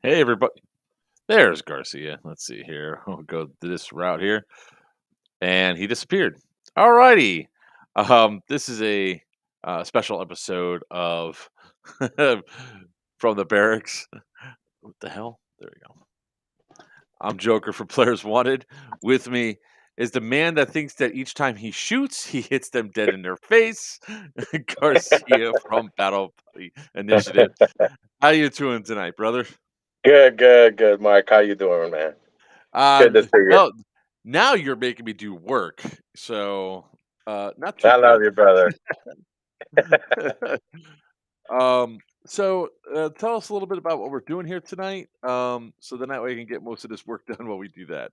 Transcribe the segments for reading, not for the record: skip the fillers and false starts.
Hey, everybody. There's Garcia. Let's see here. We'll go this route here. And he disappeared. All righty. This is a special episode of From the Barracks. What the hell? There we go. I'm Joker from Players Wanted. With me is the man that thinks that each time he shoots, he hits them dead in their face. Garcia from Battle Buddy Initiative. How you doing tonight, brother? Good, Mark. How you doing, man? Good to see you. Well, now you're making me do work, so not too I love good. you, brother. Tell us a little bit about what we're doing here tonight. So then that way I can get most of this work done while we do that.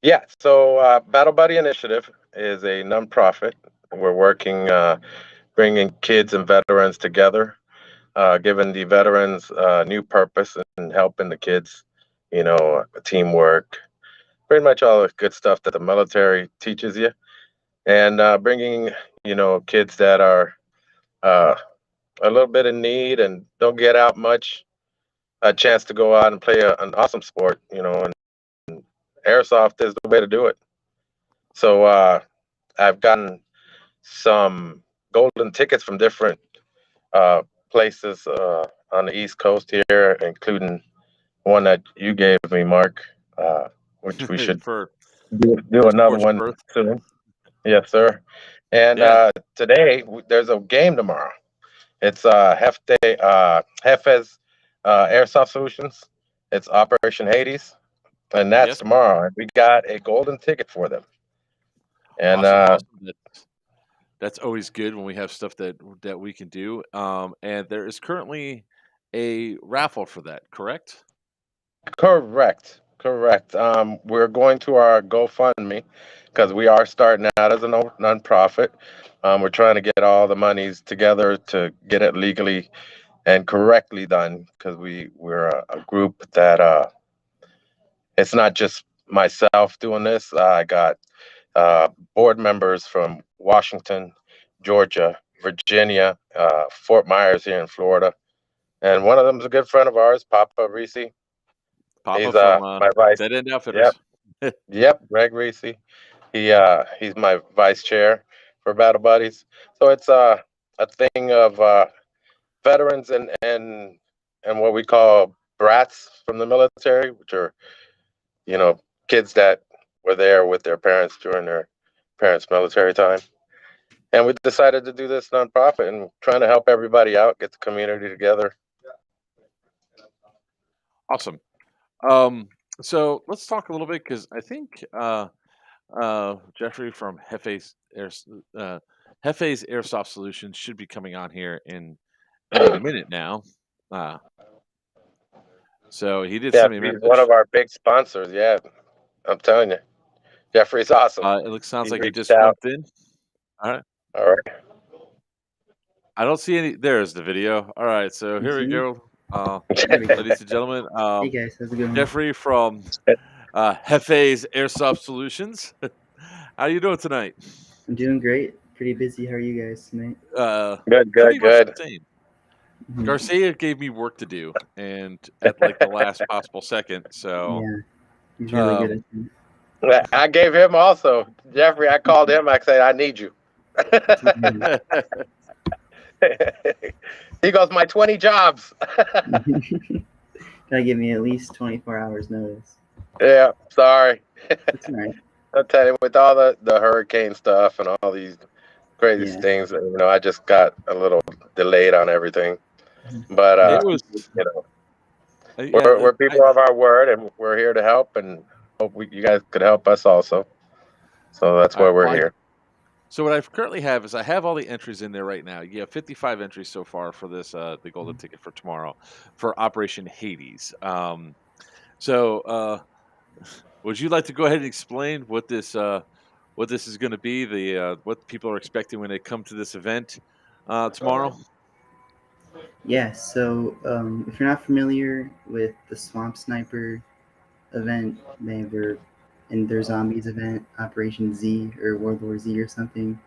Yeah, so Battle Buddy Initiative is a nonprofit. We're working, bringing kids and veterans together, giving the veterans new purpose and helping the kids, teamwork, pretty much all the good stuff that the military teaches you, and bringing, kids that are uh, a little bit in need and don't get out much, a chance to go out and play an awesome sport, and airsoft is the way to do it. So I've gotten some golden tickets from different uh, places on the East Coast here, including one that you gave me, Mark, which we should for do for another Scorched one Earth. soon. Yes, sir. And Yeah. today there's a game tomorrow. It's Jefe's Airsoft Solutions. It's Operation Hades, and that's Yes. tomorrow. And we got a golden ticket for them. And Awesome. Awesome. That's always good when we have stuff that we can do. And there is currently a raffle for that, correct? correct. We're going to our GoFundMe because we are starting out as a nonprofit. We're trying to get all the monies together to get it legally and correctly done because we're a group that it's not just myself doing this. I got board members from Washington, Georgia, Virginia, Fort Myers here in Florida, and one of them is a good friend of ours, Papa Reese. Papa He's from my vice. Dead End Yep, Outfitters. yep, Greg Reese. He's my vice chair for Battle Buddies. So it's a thing of veterans and what we call brats from the military, which are kids that were there with their parents during their parents' military time. And we decided to do this nonprofit and trying to help everybody out, get the community together. Awesome. Um, so let's talk a little bit because I think Jeffrey from Jefe's Airsoft Solutions should be coming on here in any minute now. Uh, so he did Yeah, send me a he's one message. of our big sponsors. Yeah, I'm telling you, Jeffrey's awesome. Sounds He like he reached just out. jumped in. All right. All right. I don't see any. There's the video. All right. So You here we see me? go. There we go. Ladies and gentlemen, Hey guys, how's it going? Jeffrey from Jefe's Airsoft Solutions. How you doing tonight? I'm doing great. Pretty busy. How are you guys tonight? Pretty much the Good. same. Mhm. Garcia gave me work to do, and at like the last possible second. So, Yeah, he's really good um, at that. I gave him also, Jeffrey. I called him. I said, I need you. He goes, my 20 jobs. Gotta give me at least 24 hours notice. Yeah, sorry. That's all right. I'll tell you, with all the hurricane stuff and all these crazy Yeah. things, I just got a little delayed on everything. Mhm. But it was. we're people of our word, and we're here to help, and hope you guys could help us also. So that's why we're here. So what I currently have is I have all the entries in there right now. You have 55 entries so far for this the golden ticket for tomorrow for Operation Hades. Would you like to go ahead and explain what this is going to be? The what people are expecting when they come to this event tomorrow? Yeah. So, if you're not familiar with the Swamp Sniper event, in their zombies event, Operation Z or World War Z or something.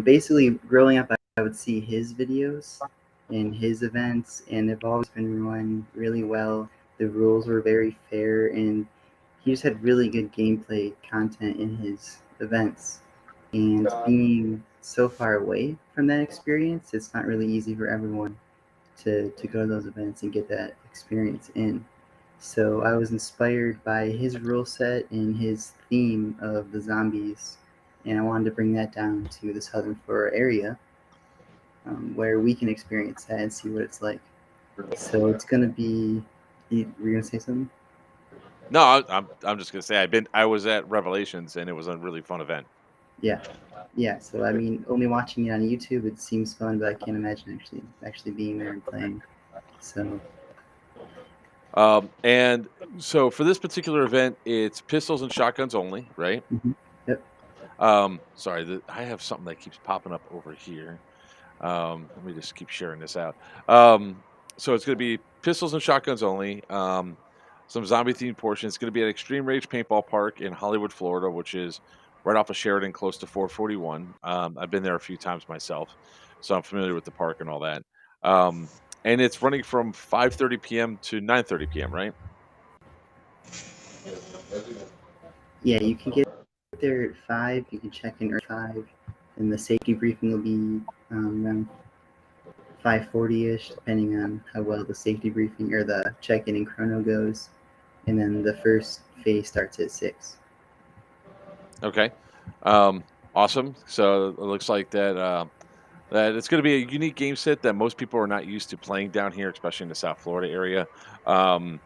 Basically, growing up, I would see his videos in his events, and they've always been run really well. The rules were very fair, and he just had really good gameplay content in his events. And being so far away from that experience, it's not really easy for everyone to go to those events and get that experience in. So I was inspired by his rule set and his theme of the zombies, and I wanted to bring that down to the Southern Florida area, where we can experience that and see what it's like. So it's gonna be. Were you gonna say something? No, I'm just gonna say I was at Revelations and it was a really fun event. Yeah, yeah. So I mean, only watching it on YouTube, it seems fun, but I can't imagine actually being there and playing. So And so for this particular event, it's pistols and shotguns only, right? yep. Sorry, I have something that keeps popping up over here. Let me just keep sharing this out. Um, so it's going to be pistols and shotguns only. Some zombie themed portions. It's going to be at Extreme Rage Paintball Park in Hollywood, Florida, which is right off of Sheridan, close to 441. I've been there a few times myself, so I'm familiar with the park and all that. Um, and it's running from 5:30 p.m. to 9:30 p.m. Right? Yeah, you can get there at 5. You can check in early 5, and the safety briefing will be around 5:40ish, depending on how well the safety briefing or the check-in and chrono goes. And then the first phase starts at 6. Okay. Awesome. So it looks like that it's going to be a unique game set that most people are not used to playing down here, especially in the South Florida area. Um,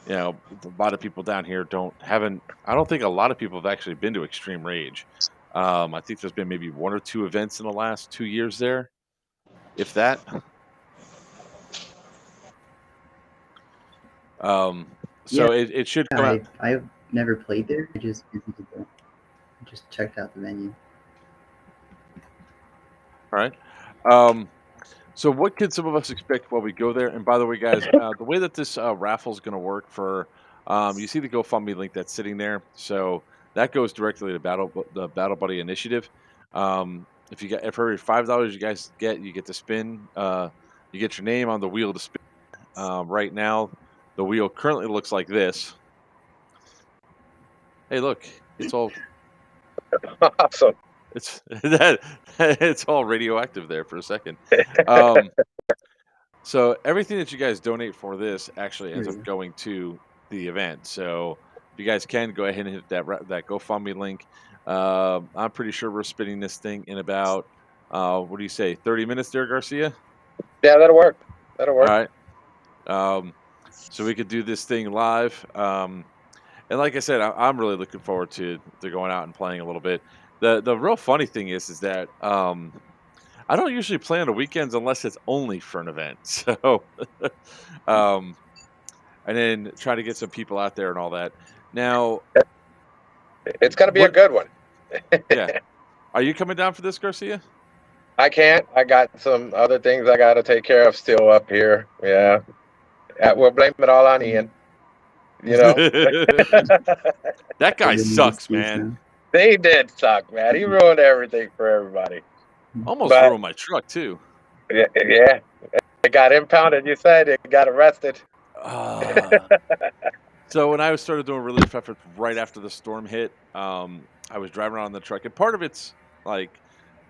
a lot of people down here haven't. I don't think a lot of people have actually been to Extreme Rage. I think there's been maybe one or two events in the last 2 years there, if that. Yeah, So it should come out. I've never played there. I just visited just checked out the venue. All right. Um, So what can some of us expect while we go there? And by the way, guys, the way that this raffle is going to work for, you see the GoFundMe link that's sitting there. So that goes directly to the Battle Buddy initiative. If you get if for every $5 you get to spin, you get your name on the wheel to spin. Right now, the wheel currently looks like this. Hey, look, Awesome. it's that it's all radioactive there for a second. Um, So everything that you guys donate for this actually There ends we up go. going to the event. So if you guys can go ahead and hit that GoFundMe link. I'm pretty sure we're spinning this thing in about what do you say, 30 minutes there, Garcia? Yeah, that'll work. That'll All work. right. Um, so we could do this thing live. And like I said, I'm really looking forward to going out and playing a little bit. The real funny thing is that I don't usually play on the weekends unless it's only for an event. So um and then try to get some people out there and all that. Now, It's gonna be a what? good one. Yeah, are you coming down for this, Garcia? I can't. I got some other things I got to take care of still up here. Yeah. We'll blame it all on Ian. You know, That guy Everyone needs sucks, excuse man. now. they did suck, man. He ruined everything for everybody. Almost But ruined my truck too. yeah, it got impounded. You said it got arrested. Uh, so when I started doing relief efforts right after the storm hit, I was driving around in the truck, and part of it's like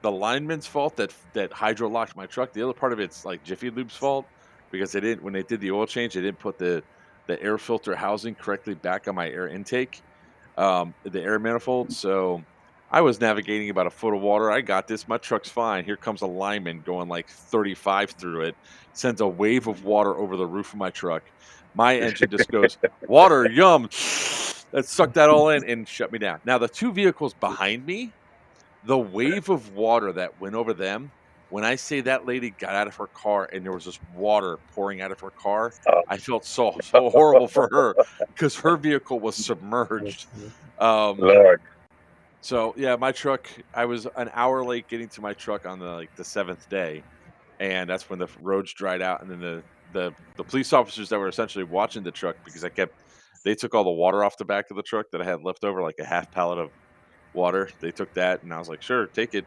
the lineman's fault that hydro locked my truck. The other part of it's like Jiffy Lube's fault because they didn't when they did the oil change, they didn't put the air filter housing correctly back on my air intake, the air manifold. So I was navigating about a foot of water. I got this. My truck's fine. Here comes a lineman going like 35 through it, sends a wave of water over the roof of my truck. My engine just goes, water, yum. That sucked that all in and shut me down. Now, the two vehicles behind me, the wave of water that went over them, when I say that lady got out of her car and there was just water pouring out of her car, I felt so horrible for her because her vehicle was submerged. Um, Lord. so yeah, my truck, I was an hour late getting to my truck on the seventh day, and that's when the roads dried out, and then the police officers that were essentially watching the truck because they took all the water off the back of the truck that I had left over, like a half pallet of water. They took that, and I was like, "Sure, take it.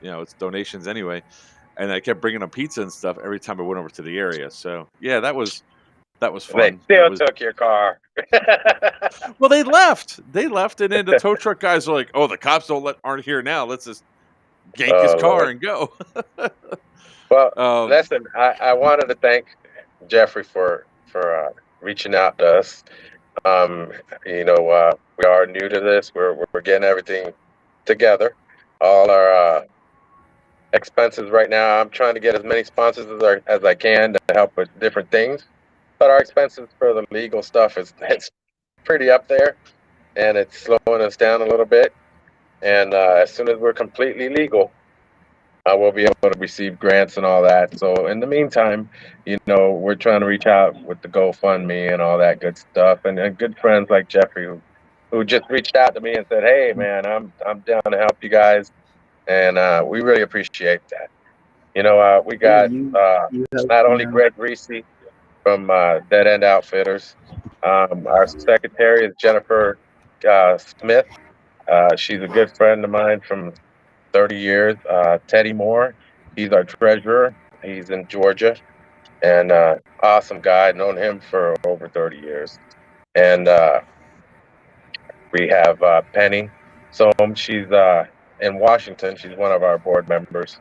It's donations anyway." and I kept bringing them pizza and stuff every time I went over to the area. So yeah, that was They fun. That still was took your car. well, they left. They left, and then the tow truck guys are like, "Oh, the cops aren't here now. Let's just gank his Oh car Lord. and go." Well, um, listen, I wanted to thank Jeffrey for reaching out to us. Um, we are new to this. We're getting everything together. All our expenses right now. I'm trying to get as many sponsors as I can to help with different things. But our expenses for the legal stuff is it's pretty up there, and it's slowing us down a little bit. And as soon as we're completely legal, we'll be able to receive grants and all that. So in the meantime, we're trying to reach out with the GoFundMe and all that good stuff, and good friends like Jeffrey who just reached out to me and said, "Hey, man, I'm down to help you guys," and we really appreciate that. We Yeah, got you helped not me only out. Greg Reese from Dead End Outfitters. Our secretary is Jennifer Smith. She's a good friend of mine from 30 years. Teddy Moore, he's our treasurer. He's in Georgia, and awesome guy. Known him for over 30 years. And we have Penny Soam. She's in Washington. She's one of our board members.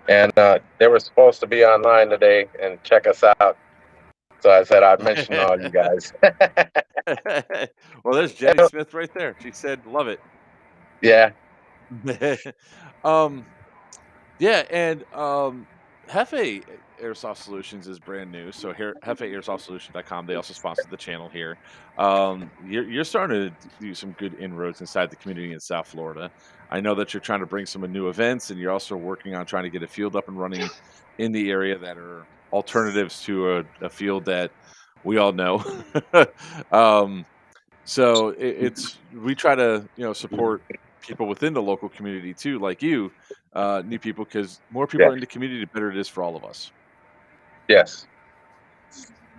And they were supposed to be online today and check us out. So I said I'd mention all you guys. well, there's Jenny Smith right there. She said, "Love it." Yeah. um, Yeah, and Jefe Airsoft Solutions is brand new. So here, JefeAirsoftSolutions.com. They also sponsor the channel here. You're starting to do some good inroads inside the community in South Florida. I know that you're trying to bring some new events, and you're also working on trying to get a field up and running in the area that are alternatives to a field that we all know. um, so it's we try to support people within the local community too, like you, new people, because more people Yeah. are in the community, the better it is for all of us. Yes.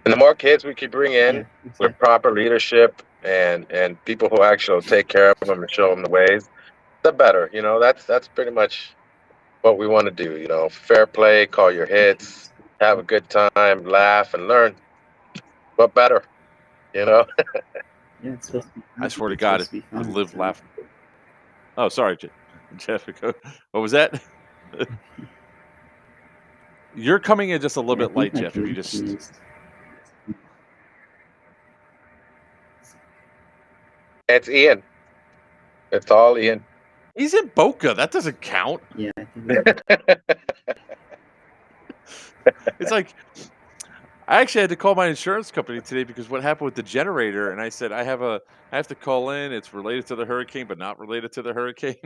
And the more kids we can bring Yeah, in with exactly. proper leadership and people who actually take care of them and show them the ways, the better. That's pretty much what we want to do. Fair play, call your hits, have a good time, laugh, and learn. What better? You know. Yeah, it's supposed to be I fun. swear to It's God, supposed if to be you could fun. live, So laugh. Oh, sorry, Jessica. What was that? You're coming in just a little yeah, I bit think light, my Jeff. If you connection just, is. It's Ian. It's all Ian. he's in Boca. That doesn't count. Yeah, I think it's. It's like I actually had to call my insurance company today because what happened with the generator, and I said I have to call in. It's related to the hurricane, but not related to the hurricane.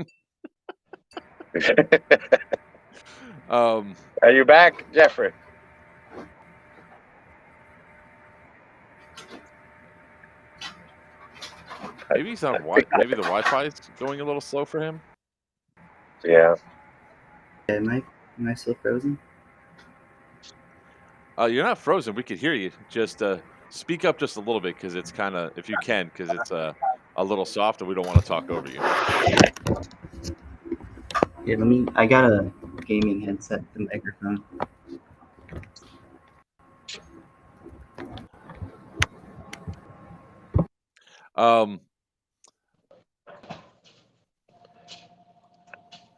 um, Are you back, Jeffrey? maybe he's on Wi. Maybe the Wi-Fi is going a little slow for him. Yeah. Yeah, am I still frozen? You're not frozen. We could hear you. Just speak up just a little bit because it's kind of, if you can, because it's a little soft and we don't want to talk over you. Yeah, I got a gaming headset with the microphone. Um,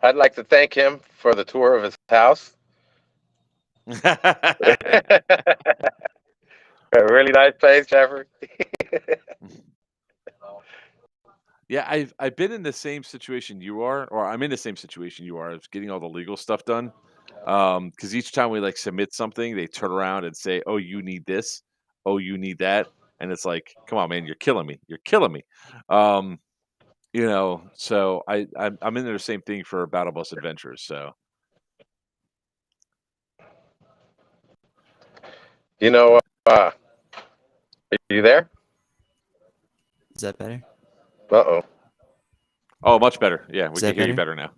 I'd like to thank him for the tour of his house. A really nice place, Jeffrey. yeah, I've been in the same situation you are, or I'm in the same situation you are, of getting all the legal stuff done. Because each time we like submit something, they turn around and say, "Oh, you need this. Oh, you need that," and it's like, "Come on, man, you're killing me. You're killing me." Um, so I'm in there the same thing for Battle Bus Adventures. So You know, are you there? Is that better? Uh-oh. oh, much better. Yeah, we Is can that hear you better? better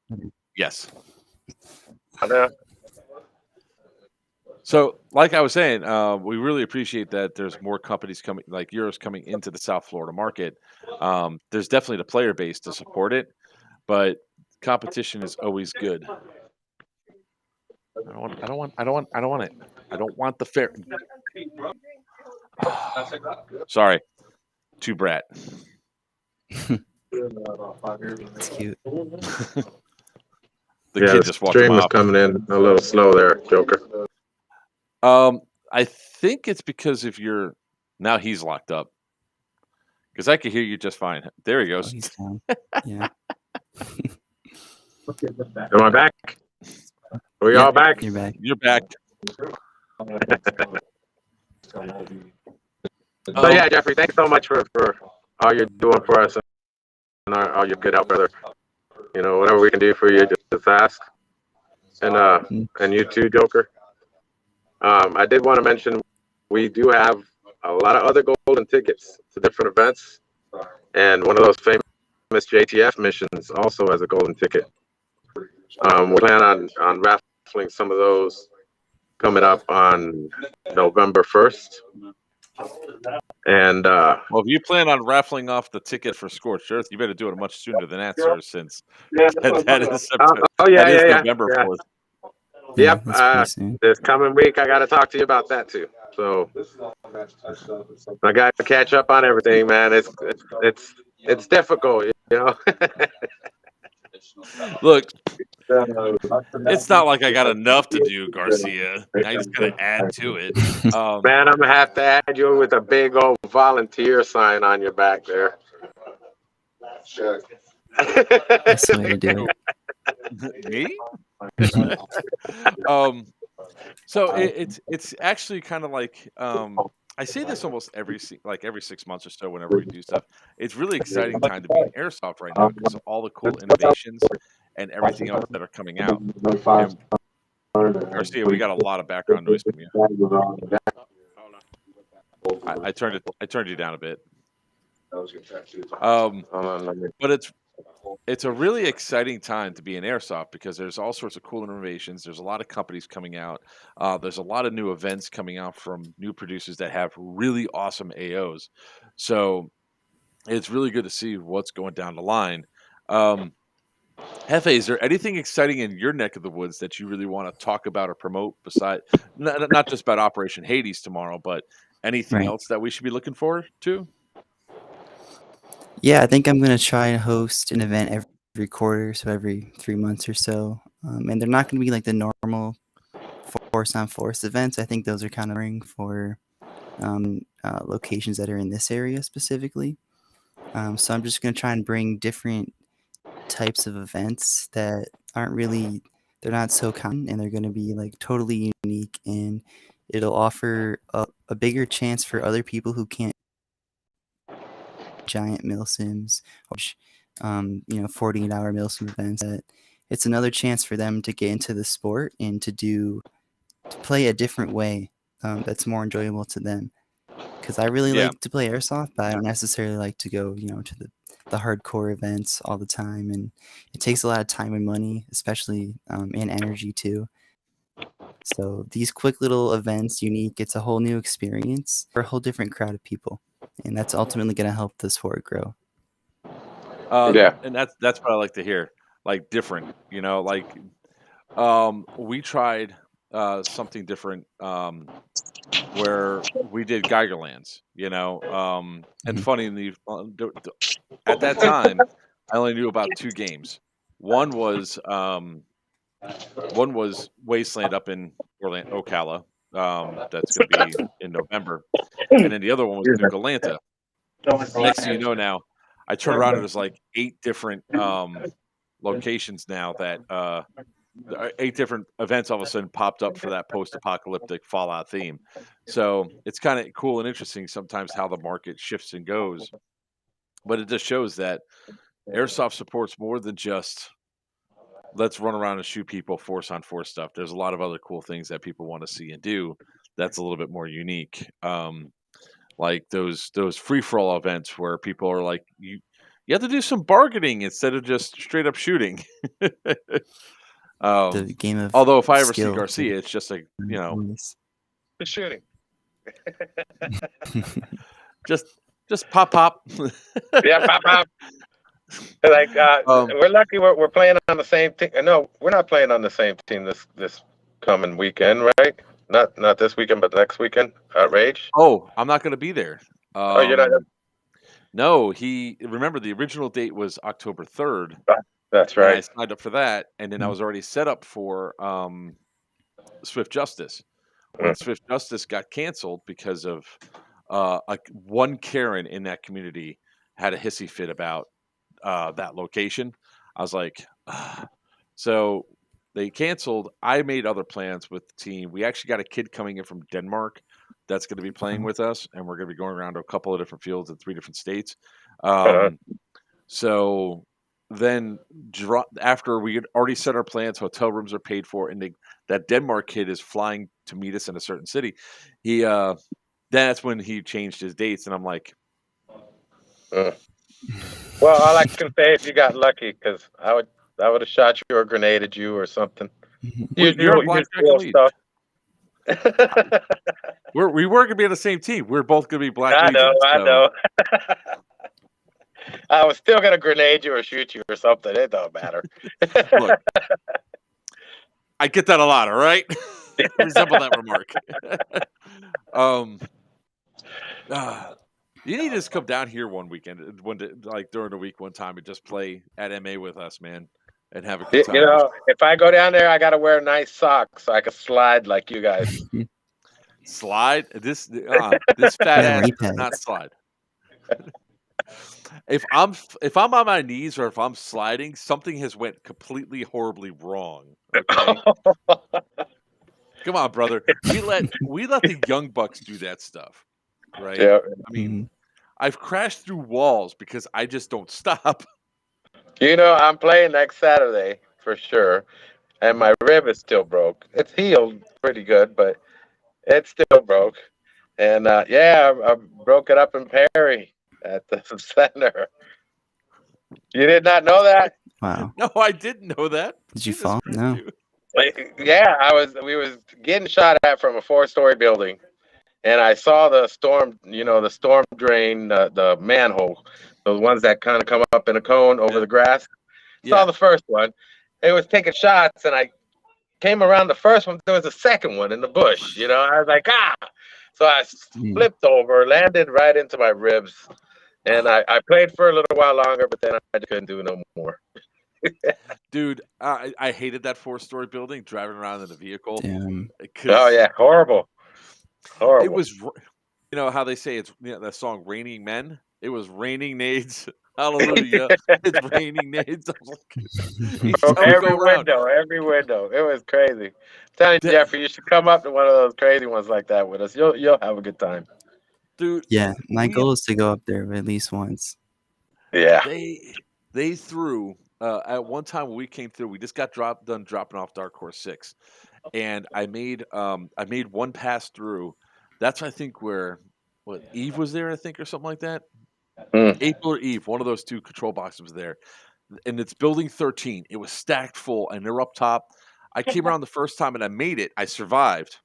now. Yes. No. So, like I was saying, we really appreciate that there's more companies coming, like yours, coming into the South Florida market. There's definitely the player base to support it, but competition is always good. I don't want it. I don't want the fair. Sorry, too brat. It's cute. The Yeah, kid the just walked him stream is off. coming in a little slow there, Joker. I think it's because if you're now he's locked up because I can hear you just fine. There he Oh, goes. he's down. Yeah. Am I back? Are we Yep, all back? you're back. You're back. So yeah, Jeffrey, thanks so much for all you're doing for us and all your good help, brother. You know, whatever we can do for you, just ask. And you too, Joker. I did want to mention we do have a lot of other golden tickets to different events, and one of those famous JTF missions also has a golden ticket. We plan on raffling some of those coming up on November 1st. And well, if you plan on raffling off the ticket for Scorched Earth, you better do it much sooner than that, sir. Since that is November 4th. Yep, that's pretty soon. this coming week I got to talk to you about that too. So I got to catch up on everything, man. It's difficult, you know. Look, it's not like I got enough to do, Garcia. I just got to add to it. Man, I'm gonna have to add you with a big old volunteer sign on your back there. That's the way to do it. Me? So it's actually kind of like I say this almost every 6 months or so whenever we do stuff. It's really exciting time to be in airsoft right now because of all the cool innovations and everything else that are coming out. And Garcia, we got a lot of background noise from you. I turned you down a bit. But it's a really exciting time to be in airsoft because there's all sorts of cool innovations. There's a lot of companies coming out. There's a lot of new events coming out from new producers that have really awesome AOs. So it's really good to see what's going down the line. Jefe, is there anything exciting in your neck of the woods that you really want to talk about or promote beside not just about Operation Hades tomorrow, but anything Right. else that we should be looking forward to? Yeah, I think I'm gonna try and host an event every quarter, so every 3 months or so. And they're not gonna be like the normal force on force events. I think those are kind of boring for locations that are in this area specifically. So I'm just gonna try and bring different types of events that they're not so common, and they're gonna be like totally unique, and it'll offer a bigger chance for other people who can't giant milsims or 48-hour milsim events. That it's another chance for them to get into the sport and to play a different way that's more enjoyable to them. Because I really like to play airsoft, but I don't necessarily like to go to the hardcore events all the time, and it takes a lot of time and money, especially and energy too. So these quick little events, unique, it's a whole new experience for a whole different crowd of people, and that's ultimately going to help the sport grow. And that's what I like to hear. Like different, like we tried something different where we did Geigerlands, and funny at that time I only knew about 2 games. One was Wasteland up in Ocala. That's going to be in November, and then the other one was Nuke Atlanta. Next thing you know, now I turn around and there's like 8 different locations now that 8 different events all of a sudden popped up for that post-apocalyptic Fallout theme. So it's kind of cool and interesting sometimes how the market shifts and goes. But it just shows that airsoft supports more than just let's run around and shoot people force on force stuff. There's a lot of other cool things that people want to see and do that's a little bit more unique. Like those free for all events where people are like you have to do some bargaining instead of just straight up shooting. The game of Although if I ever see skill Garcia, to it's just like Just shooting. just pop. Yeah, pop, pop. Like we're lucky we're playing on the same team. No, we're not playing on the same team this coming weekend, right? Not this weekend, but next weekend at Rage. Oh, I'm not going to be there. Oh, you're not. No, remember the original date was October 3rd, That's and I right. signed up for that, and then I was already set up for Swift Justice. When Mm. Swift Justice got canceled because of like one Karen in that community had a hissy fit about that location. I was like, "Ugh." So they canceled. I made other plans with the team. We actually got a kid coming in from Denmark that's going to be playing with us, and we're going to be going around to a couple of different fields in 3 different states. Uh-huh. So then after we had already set our plans, hotel rooms are paid for, and that Denmark kid is flying to meet us in a certain city. That's when he changed his dates, and I'm like, Mm. Well, all I can say is you got lucky because I would have shot you or grenaded you or something. you're a blackjack elite. Stuff. We were going to be on the same team. We're both going to be Black I know, Legions. I know. I was still gonna grenade you or shoot you or something. It don't matter. Look, I get that a lot. All right, resemble that remark. You need to just come down here one weekend, like during the week, one time, and just play at MA with us, man, and have a good time. You know, if I go down there, I gotta wear nice socks so I can slide like you guys. Slide this fat ass does not slide. If I'm on my knees or if I'm sliding, something has went completely horribly wrong. Okay, come on, brother. We let the young bucks do that stuff, right? Yeah. I mean, I've crashed through walls because I just don't stop. You know, I'm playing next Saturday for sure, and my rib is still broke. It's healed pretty good, but it's still broke. And yeah, I broke it up in Perry at the center. You did not know that? Wow. No, I didn't know that. Did you fall? No. Yeah, we was getting shot at from a 4-story building, and I saw the storm, the storm drain, the manhole, those ones that kind of come up in a cone over the grass. Saw the first one. It was taking shots, and I came around the first one. There was a second one in the bush. I was like, ah! So I flipped over, landed right into my ribs, and I played for a little while longer, but then I couldn't do no more. Dude, I hated that 4-story building, driving around in the vehicle. Damn. Oh yeah, horrible. It was, how they say it's that song "Raining Men." It was raining nades. Hallelujah! It's raining nades. From every window. It was crazy. I'm telling you, Jeffrey, you should come up to one of those crazy ones like that with us. You'll have a good time, dude. Yeah, my goal is to go up there at least once. Yeah. They threw at one time when we came through. We just got done dropping off Dark Horse 6, and I made one pass through. That's I think where Eve was there, I think, or something like that. April or Eve, one of those two control boxes was there, and it's building 13. It was stacked full, and they're up top. I came around the first time and I made it. I survived.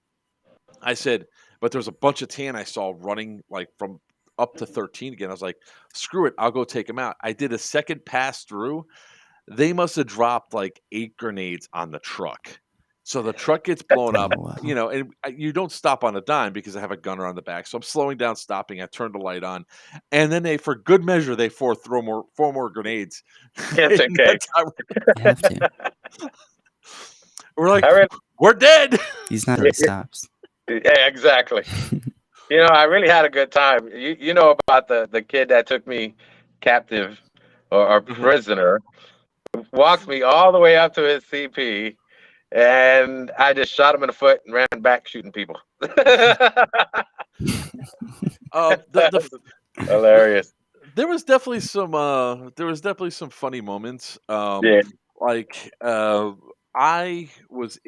I said, but there was a bunch of tan I saw running like from up to 13 again. I was like, screw it, I'll go take them out. I did a second pass through. They must have dropped like 8 grenades on the truck. So the truck gets blown up, and you don't stop on a dime because I have a gunner on the back. So I'm slowing down, stopping. I turned the light on, and then for good measure, they throw four more grenades. It's okay. You have to. We're like, we're dead. He's not really stops. Yeah, exactly. I really had a good time. You know about the kid that took me captive or prisoner, walked me all the way up to his CP. And I just shot him in the foot and ran back shooting people. Hilarious. There was definitely some funny moments. Like I was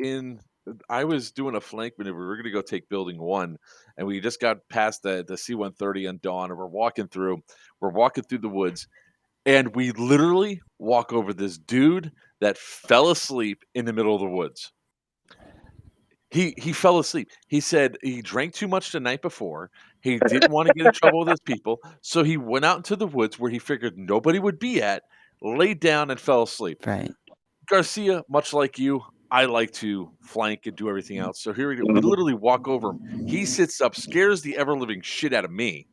doing a flank maneuver. We were going to go take building 1, and we just got past the C-130 on dawn, and we're walking through the woods, and we literally walk over this dude that fell asleep in the middle of the woods. He fell asleep. He said he drank too much the night before. He didn't want to get in trouble with his people, so he went out into the woods where he figured nobody would be at, laid down and fell asleep. Right. Garcia, much like you, I like to flank and do everything else. So here we literally walk over him. He sits up, scares the ever living shit out of me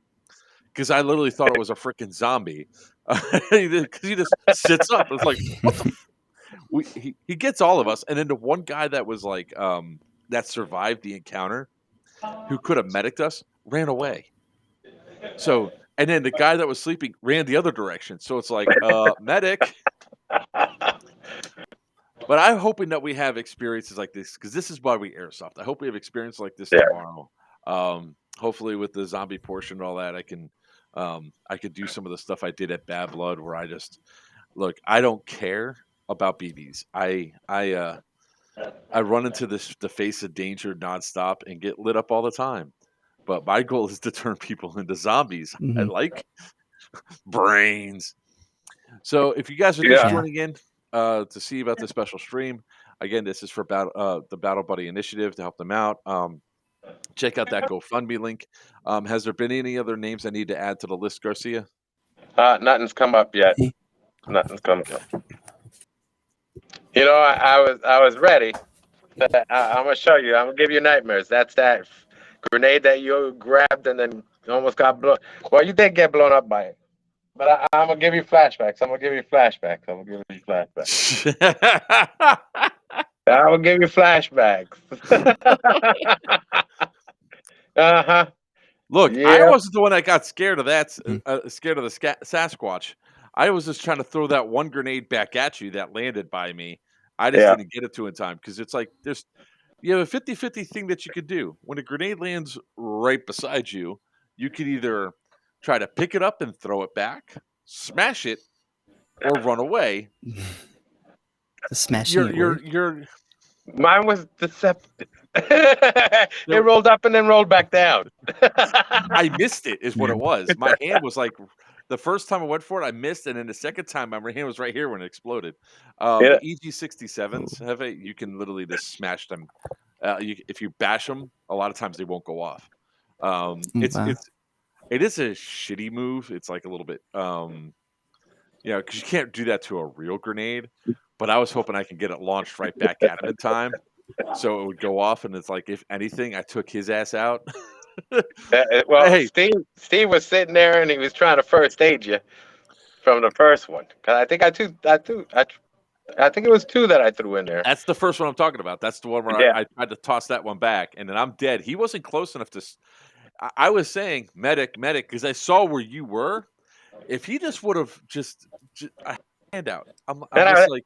because I literally thought it was a freaking zombie. Because he just sits up. It's like, what the? He gets all of us, and then the one guy that was like that survived the encounter, who could have mediced us, ran away. So, and then the guy that was sleeping ran the other direction. So it's like, medic. But I'm hoping that we have experiences like this because this is why we airsoft. I hope we have experience like this tomorrow. Hopefully, with the zombie portion and all that, I could do some of the stuff I did at Bad Blood, where I just look. I don't care about BBs. I run into the face of danger nonstop and get lit up all the time. But my goal is to turn people into zombies. I like brains. So if you guys are just joining in to see about this special stream, again, this is for the Battle Buddy Initiative to help them out. Check out that GoFundMe link. Has there been any other names I need to add to the list, Garcia? Nothing's come up yet. Nothing's come up. You know, I was ready. I'm gonna show you. I'm gonna give you nightmares. That's that grenade that you grabbed and then almost got blown. Well, you did get blown up by it. But I'm gonna give you flashbacks. I'm gonna give you flashbacks. Look, Yeah. I wasn't the one that got scared of that. Scared of the Sasquatch. I was just trying to throw that one grenade back at you that landed by me. I just didn't get it to in time because it's like you have a 50-50 thing that you could do. When a grenade lands right beside you, you could either try to pick it up and throw it back, smash it, or run away. Smashing you're Mine was deceptive. It rolled up and then rolled back down. I missed it, is what it was. My hand was like, the first time I went for it, I missed, and then the second time, my hand was right here when it exploded. The EG67s, you can literally just smash them. If you bash them, a lot of times they won't go off. It is a shitty move. It's like a little bit, because you can't do that to a real grenade. But I was hoping I can get it launched right back at him in time, so it would go off. And it's like, if anything, I took his ass out. Well, hey. Steve was sitting there and he was trying to first aid you from the first one. Cause I think I think it was two that I threw in there. That's the first one I'm talking about. That's the one where I tried to toss that one back, and then I'm dead. He wasn't close enough to. I was saying medic, because I saw where you were. If he just would have just a hand out, I'm just like.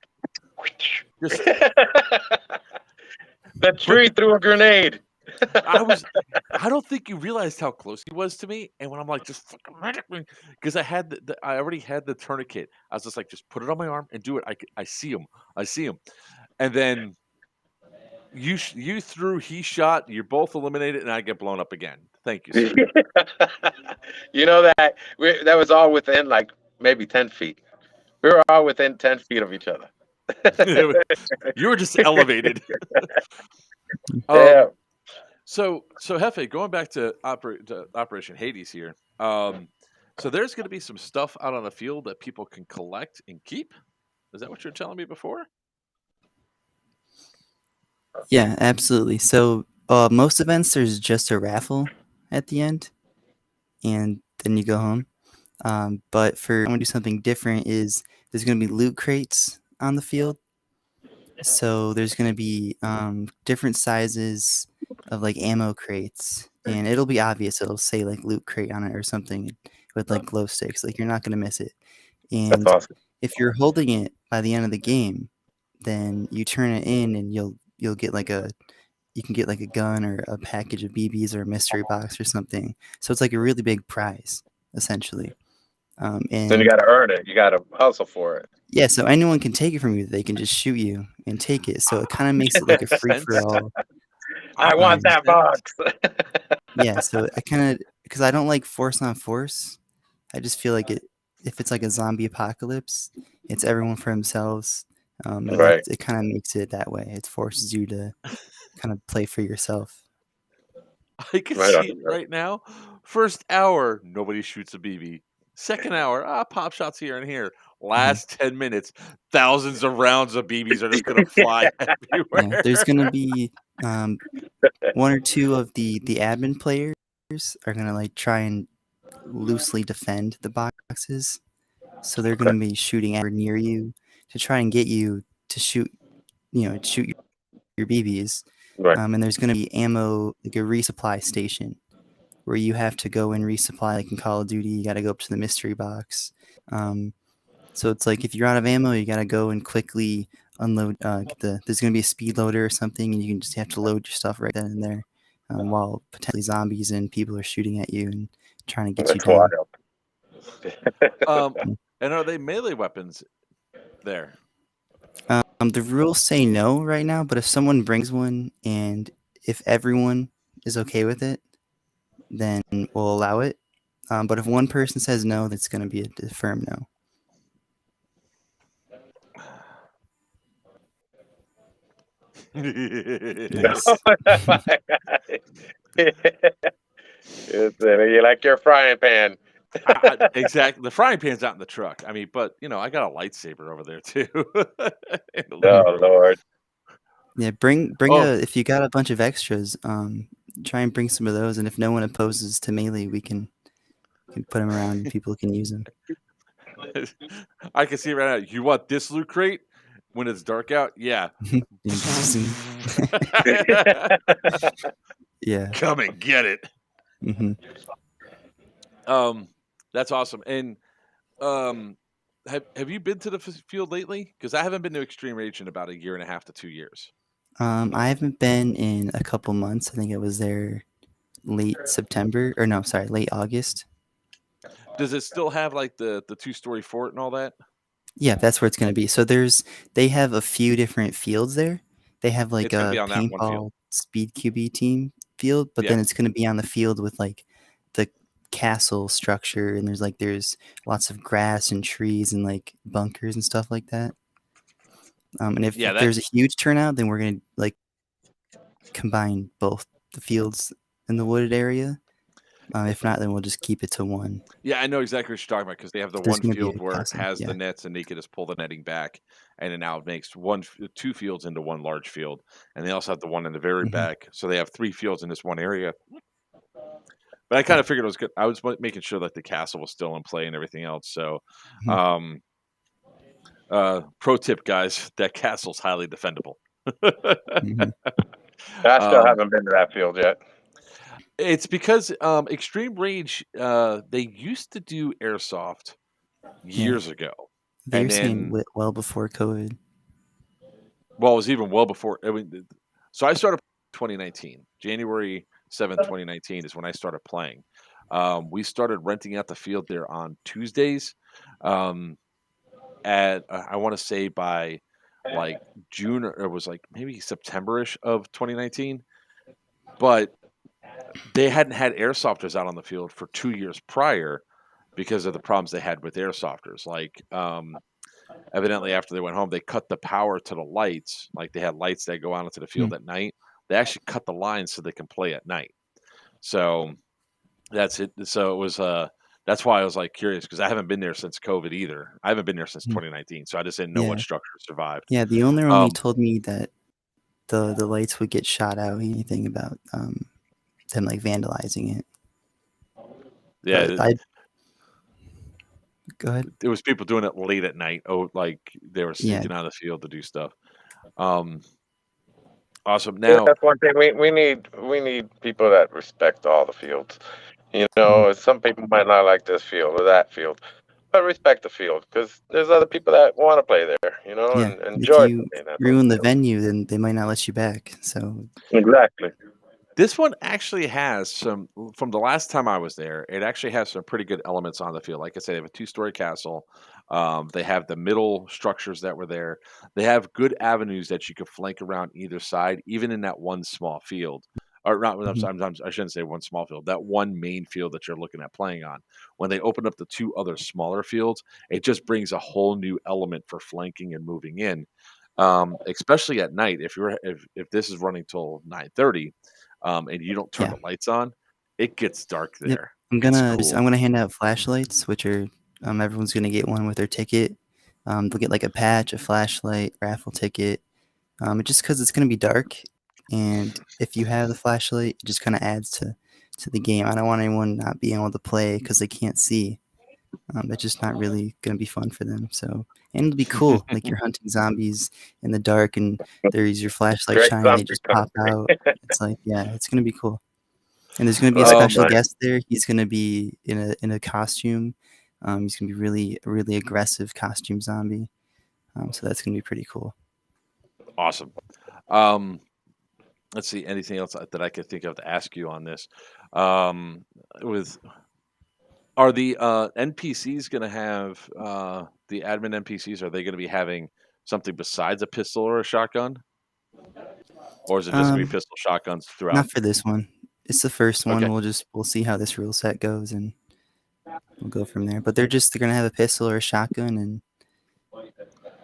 The tree threw a grenade. I don't think you realized how close he was to me, and when I'm like, just fucking medic me, because I already had the tourniquet. I was just like, just put it on my arm and do it. I see him, and then you threw, he shot. You're both eliminated, and I get blown up again. Thank you, sir. You know that was all within like maybe 10 feet. We were all within 10 feet of each other. You were just elevated. So Jefe, going back to Operation Hades here. So there's going to be some stuff out on the field that people can collect and keep. Is that what you're telling me before? Yeah, absolutely. So most events, there's just a raffle at the end, and then you go home. But I'm going to do something different. There's going to be loot crates on the field. So there's going to be different sizes of like ammo crates, and it'll be obvious. It'll say like loot crate on it or something with like glow sticks. Like you're not going to miss it. And that's awesome. If you're holding it by the end of the game, then you turn it in and you'll get you can get like a gun or a package of BBs or a mystery box or something. So it's like a really big prize, essentially. And then you got to earn it. You got to hustle for it. Yeah, so anyone can take it from you. They can just shoot you and take it. So it kind of makes it like a free for all. I want that box. Yeah, so I kind of, because I don't like force on force. I just feel like if it's like a zombie apocalypse, it's everyone for themselves. Right. It kind of makes it that way. It forces you to kind of play for yourself. I can see it right now. First hour, nobody shoots a BB. Second hour, pop shots here and here. Last 10 minutes, thousands of rounds of BBs are just gonna fly Yeah, there's everywhere. gonna be one or two of the admin players are gonna like try and loosely defend the boxes, so they're Okay. gonna be shooting at or near you to try and get you to shoot, shoot your BBs. Right. And there's gonna be ammo, like a resupply station, where you have to go and resupply. Like in Call of Duty, you got to go up to the mystery box. So it's like if you're out of ammo, you got to go and quickly unload. There's going to be a speed loader or something, and you can just have to load your stuff right then and there, while potentially zombies and people are shooting at you and trying to get you That's down. wild. And are they melee weapons there? The rules say no right now, but if someone brings one and if everyone is okay with it, then we'll allow it. But if one person says no, that's going to be a firm no. Nice. You like your frying pan. Exactly. The frying pan's out in the truck. I mean, but I got a lightsaber over there too. In the living Oh room. Lord. Yeah, bring Oh. if you got a bunch of extras, try and bring some of those, and if no one opposes to melee, we can put them around and people can use them. I can see right now. You want this loot crate when it's dark out? Yeah. Yeah. Come and get it. Mm-hmm. That's awesome. And have you been to the field lately? Because I haven't been to Extreme Rage in about 1.5 to 2 years. I haven't been in a couple months. I think I was there late August. Does it still have like the 2-story fort and all that? Yeah, that's where it's going to be. So they have a few different fields there. They have like It's gonna be a on that one field. paintball speed QB team field, but Yeah. then it's going to be on the field with like the castle structure, and there's lots of grass and trees and like bunkers and stuff like that. And if there's a huge turnout, then we're going to like combine both the fields in the wooded area. If not, then we'll just keep it to one. Yeah, I know exactly what you're talking about because they have the There's one gonna be field a where it castle, has yeah. the nets and they can just pull the netting back, and it now makes two fields into one large field, and they also have the one in the very back, so they have 3 fields in this one area. But I kind of figured it was good. I was making sure that the castle was still in play and everything else. So, pro tip, guys, that castle's highly defendable. I still haven't been to that field yet. It's because Extreme Rage, they used to do airsoft years ago. They were saying well before COVID. Well, it was even well before. I mean, so I started 2019, January 7th, 2019 is when I started playing. We started renting out the field there on Tuesdays. I want to say by like June, or it was like maybe September-ish of 2019. But they hadn't had airsofters out on the field for 2 years prior because of the problems they had with airsofters. Like, evidently after they went home, they cut the power to the lights. Like they had lights that go out into the field at night. They actually cut the lines so they can play at night. So that's it. So it was, that's why I was like curious because I haven't been there since COVID either. I haven't been there since 2019. So I just didn't know what structure survived. Yeah. The owner only told me that the lights would get shot out. Anything about them like vandalizing it. Yeah. Go ahead. It was people doing it late at night. Oh, like they were sneaking out of the field to do stuff. Awesome. Now that's one thing we need people that respect all the fields. Some people might not like this field or that field, but respect the field because there's other people that want to play there. And enjoy. If you ruin the venue, then they might not let you back. So exactly. This one actually has some, from the last time I was there, it actually has some pretty good elements on the field. Like I said, they have a 2-story castle. They have the middle structures that were there. They have good avenues that you could flank around either side, even in that one small field. Or not, I shouldn't say one small field, that one main field that you're looking at playing on. When they open up the 2 other smaller fields, it just brings a whole new element for flanking and moving in. Especially at night, if this is running till 9:30, and you don't turn the lights on, it gets dark there. I'm It's gonna cool. I'm gonna hand out flashlights, which are everyone's gonna get one with their ticket. They'll get like a patch, a flashlight, raffle ticket. Just because it's gonna be dark, and if you have the flashlight, it just kind of adds to the game. I don't want anyone not being able to play because they can't see. It's just not really gonna be fun for them. So, and it'll be cool, like you're hunting zombies in the dark, and there's your flashlight Great shining. They zombie just pop country. out. It's like, yeah, it's gonna be cool. And there's gonna be a Oh special my! guest there. He's gonna be in a costume. He's gonna be really aggressive costume zombie. So that's gonna be pretty cool. Awesome. Um, let's see. Anything else that I could think of to ask you on this? Um, with Are the NPCs going to have the admin NPCs? Are they going to be having something besides a pistol or a shotgun, or is it just going to be Um, pistol shotguns throughout? Not for this one. It's the first one. Okay. We'll see how this rule set goes, and we'll go from there. But they're gonna have a pistol or a shotgun, and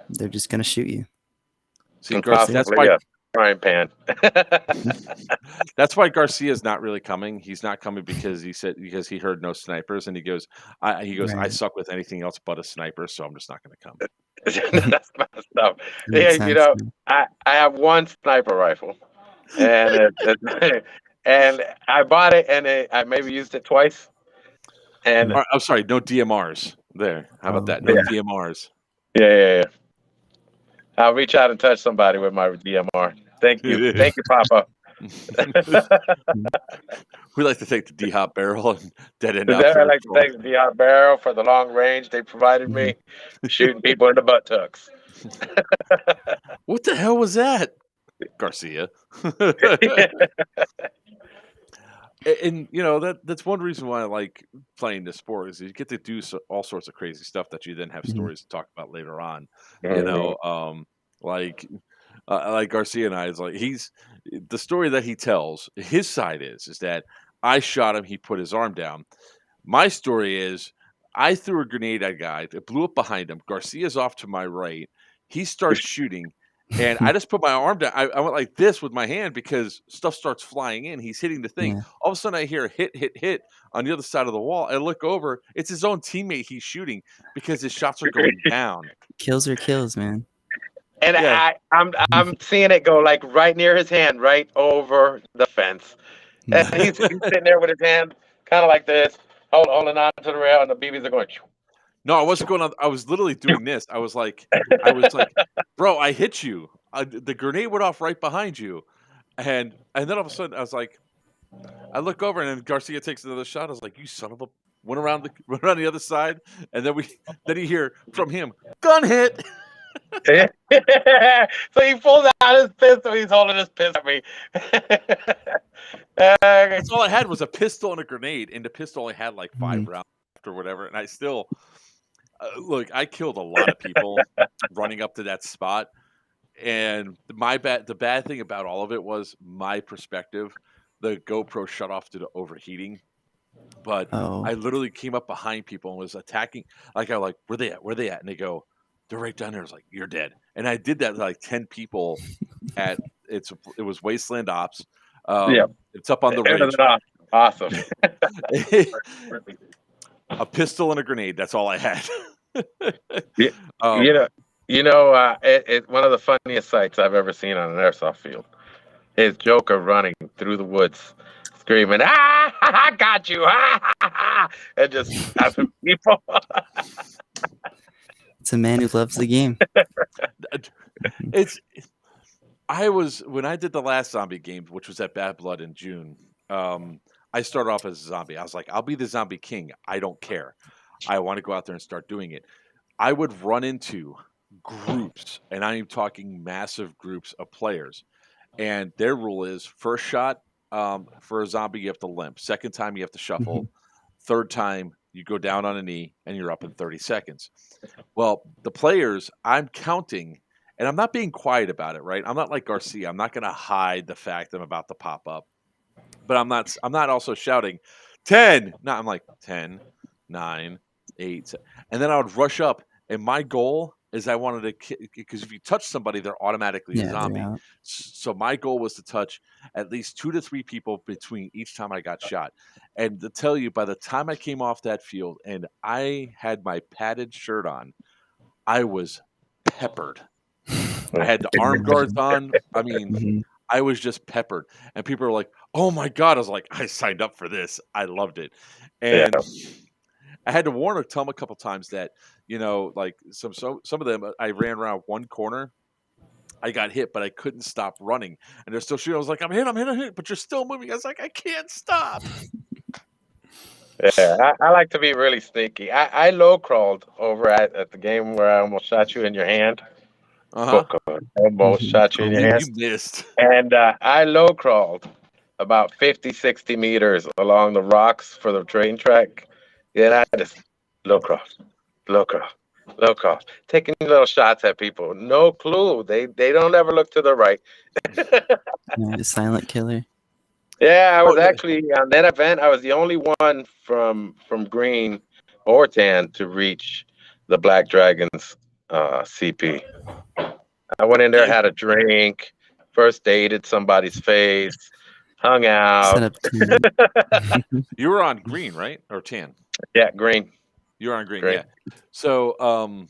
they're just gonna shoot you. See, And Garcia. That's possibly why. a frying pan. That's why Garcia's not really coming. He's not coming because he heard no snipers, and I Right. suck with anything else but a sniper, so I'm just not going to come. That's messed up. That Yeah, makes sense. Yeah. I have one sniper rifle, and and I bought it, and I maybe used it twice, and I'm sorry, no DMRs. There. How about Oh that? No yeah, man. DMRs. yeah. I'll reach out and touch somebody with my DMR. Thank you, Papa. We like to thank the D Hop Barrel and Dead End There, I'd Outfitters like to for thank the DR Barrel for the long range they provided Mhm. me, shooting people in the buttocks. what the hell was that, Garcia? And that's one reason why I like playing this sport is you get to do all sorts of crazy stuff that you then have Mhm. stories to talk about later on. You Mhm. know, like like Garcia and I is like he's the story that he tells. His side is that I shot him. He put his arm down. My story is I threw a grenade at a guy. It blew up behind him. Garcia's off to my right. He starts shooting. And I just put my arm down. I went like this with my hand because stuff starts flying in. He's hitting the thing. Yeah. All of a sudden, I hear a hit on the other side of the wall. I look over. It's his own teammate he's shooting because his shots are going down. Kills are kills, man. And Yeah. I'm seeing it go like right near his hand, right over the fence. And he's sitting there with his hand kind of like this, holding on to the rail, and the BBs are going. No, I wasn't going on. I was literally doing this. I was like, bro, I hit you. The grenade went off right behind you. And then all of a sudden, I was like, I look over and then Garcia takes another shot. I was like, "You son of a!" Went around the other side, and then you hear from him, "Gun hit." So he pulls out his pistol. He's holding his pistol at me. That's all I had was a pistol and a grenade, and the pistol only had like 5 Mhm. rounds or whatever. And I still look. I killed a lot of people running up to that spot, and the bad thing about all of it was my perspective. The GoPro shut off due to overheating. But Oh. I literally came up behind people and was attacking. Like I like, where they at? Where they at? And they go, they're right down there. I was like, you're dead. And I did that to like 10 people at it was Wasteland Ops. Yeah. It's up on the ridge. Awesome. A pistol and a grenade. That's all I had. Yeah, Um, it's one of the funniest sights I've ever seen on an airsoft field. His Joker running through the woods, screaming, "Ah, I got you!" And just having people. It's a man who loves the game. it's when I did the last zombie game, which was at Bad Blood in June. I started off as a zombie. I was like, I'll be the zombie king. I don't care. I want to go out there and start doing it. I would run into groups, and I'm talking massive groups of players. And their rule is first shot for a zombie, you have to limp. Second time, you have to shuffle. Third time, you go down on a knee and you're up in 30 seconds. Well, the players, I'm counting, and I'm not being quiet about it, right? I'm not like Garcia. I'm not going to hide the fact I'm about to pop up. But I'm not also shouting 10. No, I'm like 10, 9, 8. And then I would rush up, and my goal is I wanted to, because if you touch somebody, they're automatically a Yeah, they're zombie. out. So my goal was to touch at least 2 to 3 people between each time I got shot. And to tell you, by the time I came off that field and I had my padded shirt on, I was peppered. I had the arm guards on. I mean, Mhm. I was just peppered. And people were like, "Oh my god." I was like, "I signed up for this. I loved it." Yeah. And I had to warn or tell them a couple times that, like some of them, I ran around one corner. I got hit, but I couldn't stop running, and they're still shooting. I was like, I'm hit," but you're still moving. I was like, I can't stop. Yeah, I like to be really sneaky. I low crawled over at the game where I almost shot you in your hand. Uh huh. Coco, almost Mhm. shot you in your You hand. you missed. And I low crawled about 50, 60 meters along the rocks for the train track. Then I just low crawl, low crawl, low crawl, taking little shots at people. No clue. They don't ever look to the right. Yeah, the silent killer. Yeah, I Oh was no, actually on that event. I was the only one from green or tan to reach the Black Dragons CP. I went in there, yeah, had a drink, first dated somebody's face, hung Set out. up camp. you were on green, right, or tan? Yeah, green, You were on green, green. yeah. So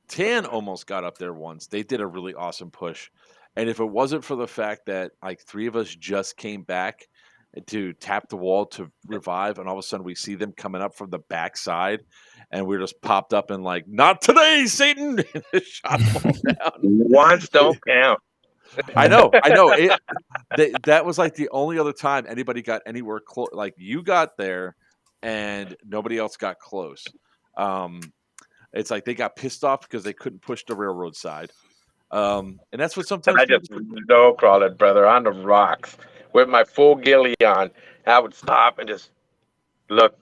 tan almost got up there once. They did a really awesome push, and if it wasn't for the fact that like 3 of us just came back to tap the wall to revive, and all of a sudden we see them coming up from the backside, and we're just popped up and like, "Not today, Satan!" and shot them all down. Once don't count. I know, I know. That was like the only other time anybody got anywhere close. Like you got there, and nobody else got close. Um, it's like they got pissed off because they couldn't push the railroad side. And that's what And sometimes I people just just forget. no crawled it, brother, on the rocks with my full ghillie on. I would stop and just look.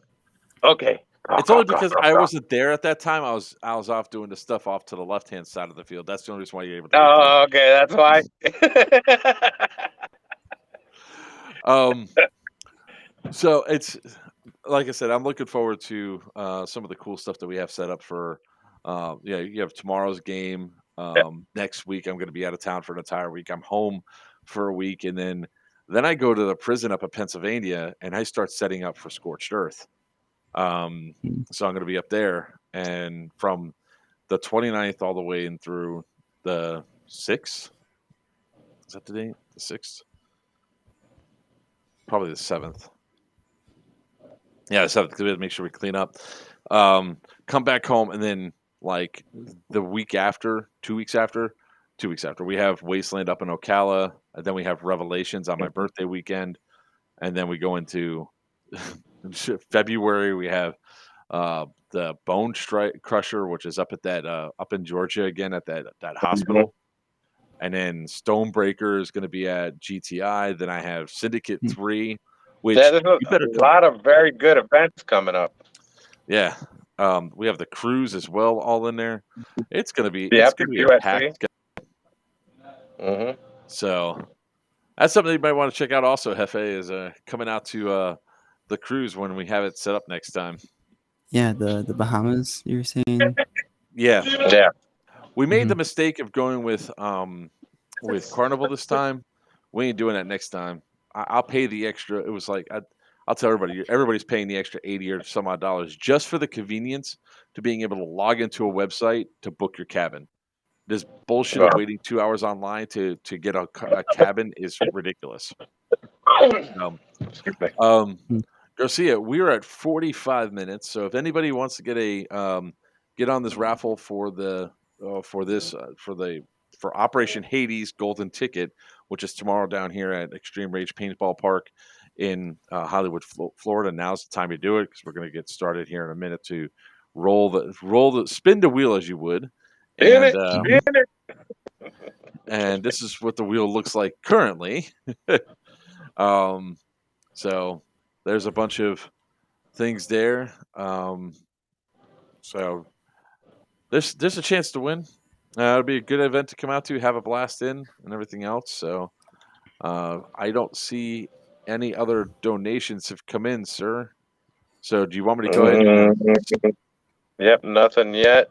Okay, crawl, It's crawl, only crawl, because crawl, I crawl. wasn't there at that time. I was off doing the stuff off to the left hand side of the field. That's the only reason why you're able to get there. Oh, okay, that's why. Um, so it's like I said, I'm looking forward to some of the cool stuff that we have set up for. Yeah, you have tomorrow's game. Next week, I'm going to be out of town for an entire week. I'm home for a week, and then I go to the prison up in Pennsylvania, and I start setting up for Scorched Earth. So I'm going to be up there, and from the 29th all the way in through the 6th. Is that the date? The 6th? Probably the 7th. Yeah, the 7th, because we have to make sure we clean up. Come back home, and then like the week after, 2 weeks after, 2 weeks after, we have Wasteland up in Ocala, and then we have Revelations on my birthday weekend, and then we go into February. We have the Bone Strike Crusher, which is up at that up in Georgia again at that hospital. And then Stonebreaker is going to be at GTI. Then I have Syndicate 3, which Yeah, there's you a better come. lot of very good events coming up. Yeah. We have the cruise as well, all in there. It's gonna be The it's Epic gonna be a USC. packed. Hmm. So that's something you might want to check out. Also, Jefe is coming out to the cruise when we have it set up next time. Yeah, the Bahamas, you were saying? Yeah, Yeah. we made the Mhm. mistake of going with Carnival this time. We ain't doing that next time. I'll pay the extra. It was like I'll tell everybody. Everybody's paying the extra 80 or some odd dollars just for the convenience to being able to log into a website to book your cabin. This bullshit of waiting 2 hours online to get a cabin is ridiculous. Um, Excuse me. Mm. Garcia, we're at 45 minutes. So if anybody wants to get on this raffle for the for Operation Hades Golden Ticket, which is tomorrow down here at Extreme Rage Paintball Park in Hollywood, Florida. Now's the time to do it because we're going to get started here in a minute to spin the wheel as you would, In and it, in it. and this is what the wheel looks like currently. So there's a bunch of things there. So there's a chance to win. It'll be a good event to come out to, have a blast in, and everything else. So I don't see any other donations have come in, sir. So do you want me to go ahead and Yep, nothing yet.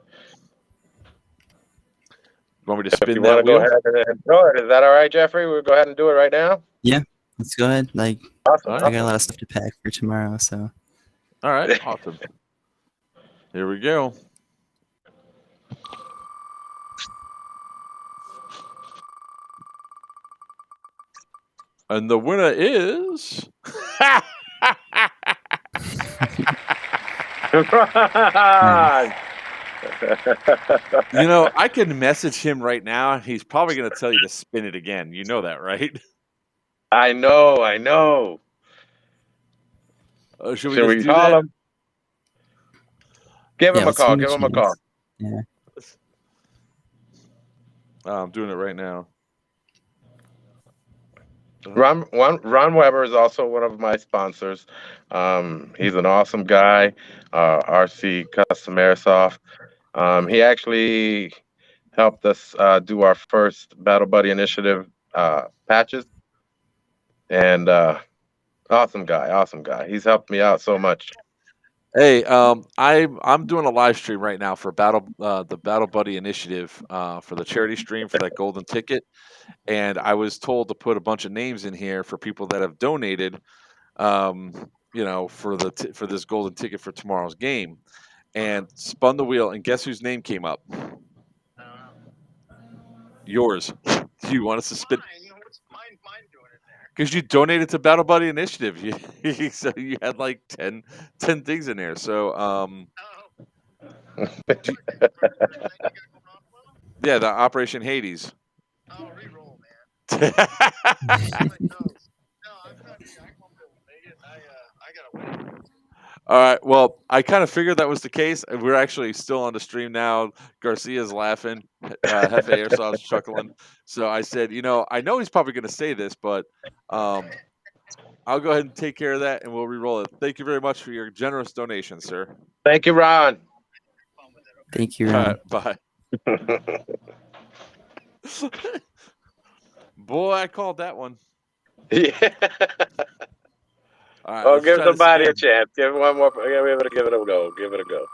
Want me to If spin you that want to go wheel? ahead and do it, is that all right, Jeffrey? We'll go ahead and do it right now. Yeah, let's go ahead. Like, Awesome. All I right. got a lot of stuff to pack for tomorrow, so. All right. Awesome. Here we go. And the winner is. Ron! You know, I can message him right now. He's probably going to tell you to spin it again. You know that, right? I know. Should we Should just we do call that? him? Give him a let's call. give Give him a call. chance. Yeah. I'm doing it right now. Ron Weber is also one of my sponsors. He's an awesome guy. RC Custom Airsoft. He actually helped us do our first Battle Buddy Initiative patches. And awesome guy. He's helped me out so much. Hey, I'm doing a live stream right now for the Battle Buddy Initiative for the charity stream for that golden ticket, and I was told to put a bunch of names in here for people that have donated, for for this golden ticket for tomorrow's game, and spun the wheel, and guess whose name came up? Yours. Do you want us to spin? Because you donated to Battle Buddy Initiative, so you had like 10 things in there. So, yeah, the Operation Hades. Oh, re-roll, man. I gotta win. All right. Well, I kind of figured that was the case. We're actually still on the stream now. Garcia's laughing. Jefe Airsoft's chuckling. So I said, I know he's probably going to say this, but I'll go ahead and take care of that, and we'll re-roll it. Thank you very much for your generous donation, sir. Thank you, Ron. Thank you, All Ron. right. Bye. Boy, I called that one. Yeah. All right. Well, let's give try this somebody a again. chance. Give one more. Give it a go. Give it a go.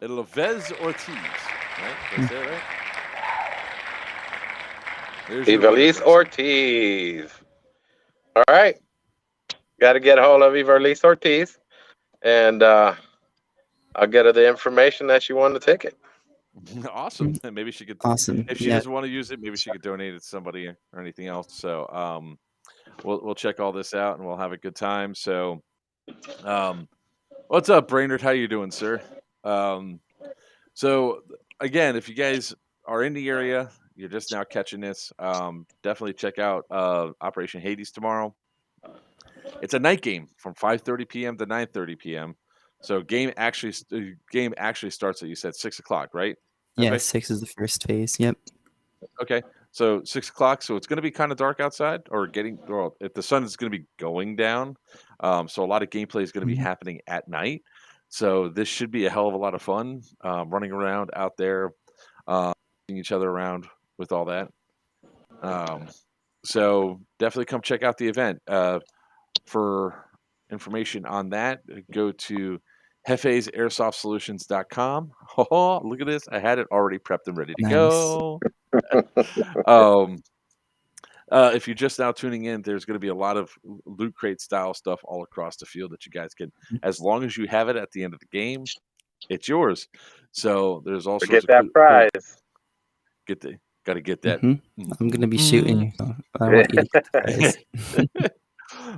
It'll Vez Ortiz, right? Did I say it right? There's your winner, Ivelisse Garcia. Ortiz. All right. Got to get a hold of Ivelisse Ortiz, and I'll get her the information that she won the ticket. Awesome. Maybe she could. Awesome. If she doesn't want to use it, maybe she could donate it to somebody or anything else. So we'll check all this out and we'll have a good time. So what's up, Brainerd? How you doing, sir? So again, if you guys are in the area, you're just now catching this, definitely check out Operation Hades tomorrow. It's a night game from 5:30 p.m. to 9:30 p.m. So game actually starts at, you said, 6:00, right? Yeah, Okay. 6 is the first phase. Yep. Okay, so 6:00. So it's going to be kind of dark outside, or if the sun is going to be going down. So a lot of gameplay is going to be happening at night. So this should be a hell of a lot of fun, running around out there, seeing each other around with all that. So definitely come check out the event. For information on that, go to jefesairsoft.solutions.com. Oh, look at this. I had it already prepped and ready to go. If you're just now tuning in, there's going to be a lot of loot crate style stuff all across the field that you guys can, as long as you have it at the end of the game, it's yours. So there's all sorts Get of that prize. Got to get that. I'm going to be shooting you. So I want you to get the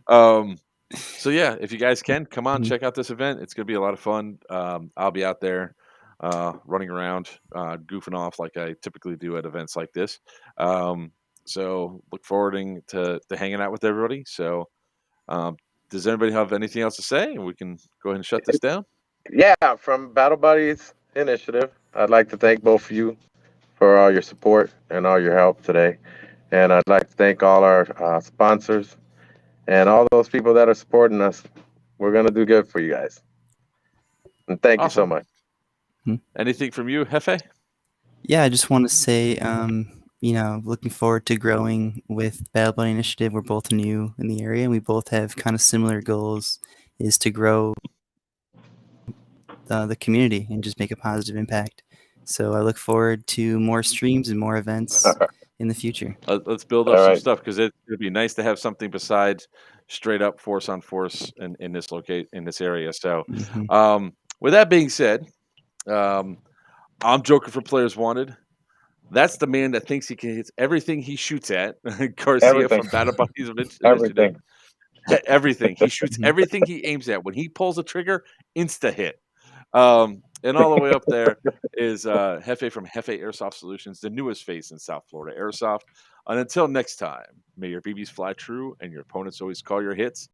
prize. So yeah, if you guys can come on, check out this event. It's going to be a lot of fun. I'll be out there running around, goofing off like I typically do at events like this. So look forward to hanging out with everybody. So does anybody have anything else to say? And we can go ahead and shut this down. Yeah, from Battle Buddies Initiative, I'd like to thank both of you for all your support and all your help today. And I'd like to thank all our sponsors and all those people that are supporting us. We're going to do good for you guys. And thank you so much. Anything from you, Jefe? Yeah, I just want to say, looking forward to growing with Battle Buddy Initiative. We're both new in the area, and we both have kind of similar goals, is to grow the community and just make a positive impact. So I look forward to more streams and more events in the future. Let's build up All some right. stuff because it'd be nice to have something besides straight up force on force in this area. So, Hmm. with that being said, um, I'm Joker for Players Wanted. That's the man that thinks he can hit everything he shoots at. Garcia Everything. from Battle Buddies Initiative. Everything. Everything. He shoots Mhm. everything he aims at. When he pulls the trigger, insta hit. And all the way up there is Jefe from Jefe Airsoft Solutions, the newest face in South Florida Airsoft. And until next time, may your BBs fly true and your opponents always call your hits